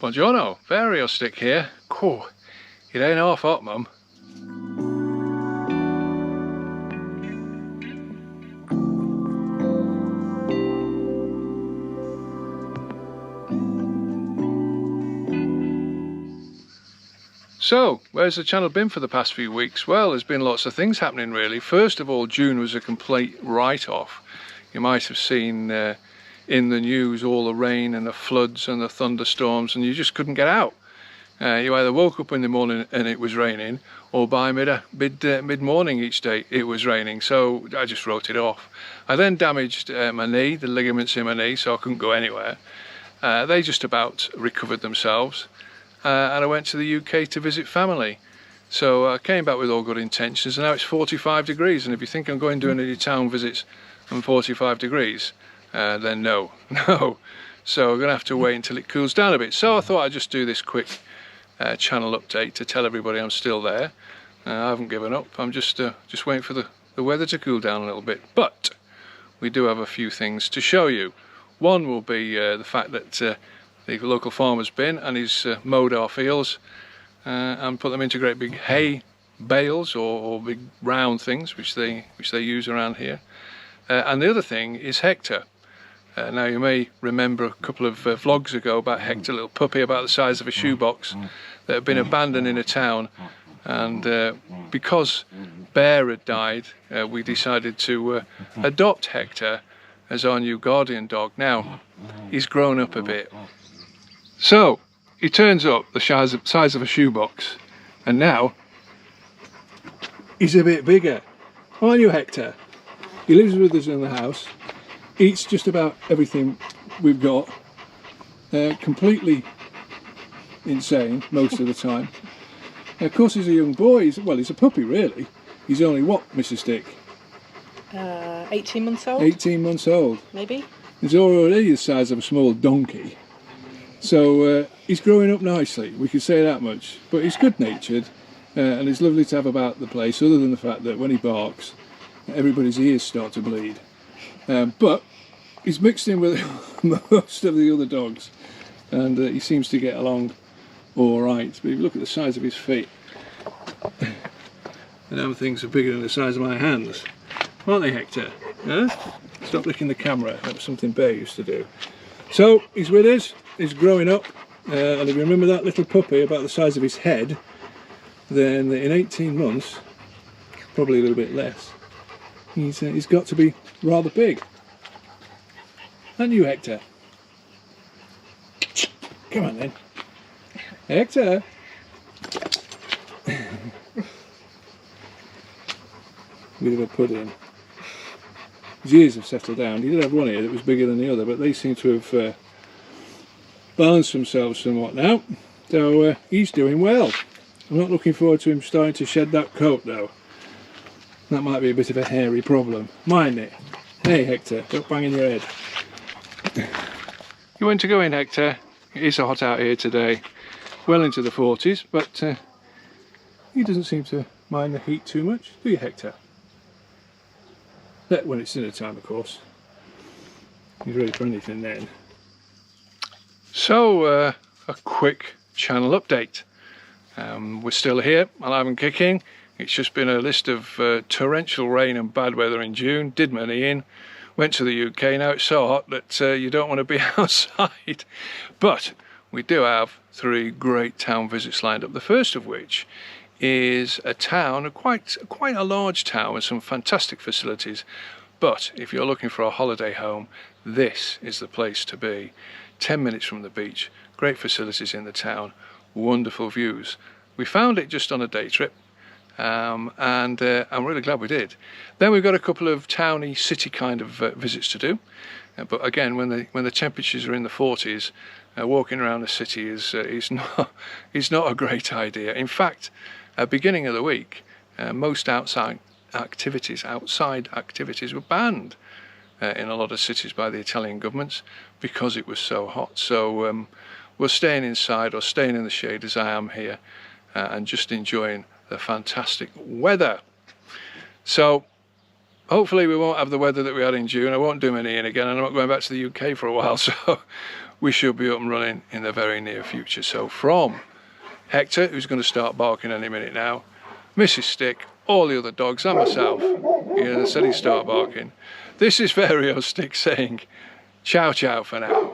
Buongiorno, Vario stick here. Cool. It ain't half hot, Mum. So, where's the channel been for the past few weeks? Well, there's been lots of things happening really. First of all, June was a complete write-off. You might have seen in the news all the rain and the floods and the thunderstorms, and you just couldn't get out. You either woke up in the morning and it was raining, or by mid-morning each day it was raining, so I just wrote it off. I then damaged my knee, the ligaments in my knee, so I couldn't go anywhere. They just about recovered themselves. And I went to the UK to visit family. So I came back with all good intentions, and now it's 45 degrees. And if you think I'm going doing any town visits on 45 degrees, then no. So we're going to have to wait until it cools down a bit. So I thought I'd just do this quick channel update to tell everybody I'm still there. I haven't given up. I'm just waiting for the weather to cool down a little bit. But we do have a few things to show you. One will be the fact that the local farmer's been and he's mowed our fields and put them into great big hay bales or big round things which they use around here. And the other thing is Hector. Now you may remember a couple of vlogs ago about Hector, a little puppy about the size of a shoebox that had been abandoned in a town, and because Bear had died, we decided to adopt Hector as our new guardian dog. Now he's grown up a bit. So he turns up the size of a shoebox, and now he's a bit bigger. Aren't you, Hector? He lives with us in the house, eats just about everything we've got, completely insane most of the time. And of course he's a young boy, he's a puppy really. He's only what, Mrs. Stick? 18 months old. 18 months old. Maybe. He's already the size of a small donkey. So he's growing up nicely, we can say that much. But he's good-natured, and it's lovely to have about the place, other than the fact that when he barks, everybody's ears start to bleed. But he's mixed in with most of the other dogs, and he seems to get along all right. But if you look at the size of his feet, and other things are bigger than the size of my hands, aren't they, Hector? Huh? Stop licking the camera. That was something Bear used to do. So he's with us. He's growing up, and if you remember that little puppy about the size of his head, then in 18 months, probably a little bit less, he's got to be rather big. Aren't you, Hector? Come on then. Hector! Bit of a pudding. His ears have settled down. He did have one ear that was bigger than the other, but they seem to have balanced themselves somewhat now. So he's doing well. I'm not looking forward to him starting to shed that coat though. That might be a bit of a hairy problem, mightn't it? Hey Hector, don't bang in your head. You want to go in, Hector? It is hot out here today, well into the 40s, but he doesn't seem to mind the heat too much, do you, Hector? That when it's dinner time, of course. He's ready for anything then. So a quick channel update. We're still here, alive and kicking. It's just been a list of torrential rain and bad weather in June. Did my knee in, went to the UK. Now it's so hot that you don't want to be outside. But we do have 3 great town visits lined up. The first of which is a town, quite a large town with some fantastic facilities. But if you're looking for a holiday home, this is the place to be. 10 minutes from the beach, great facilities in the town, wonderful views. We found it just on a day trip, and I'm really glad we did. Then we've got a couple of towny city kind of visits to do, but again when the temperatures are in the 40s, walking around the city is not a great idea. In fact, at the beginning of the week, most outside activities were banned in a lot of cities by the Italian governments because it was so hot. So we're staying inside or staying in the shade as I am here, and just enjoying the fantastic weather. So hopefully we won't have the weather that we had in June. I won't do my knee in again, and I'm not going back to the UK for a while, so we should be up and running in the very near future. So from Hector, who's going to start barking any minute now, Mrs. Stick, all the other dogs and myself, they said he'd start barking. This is Vario Stick saying ciao ciao for now.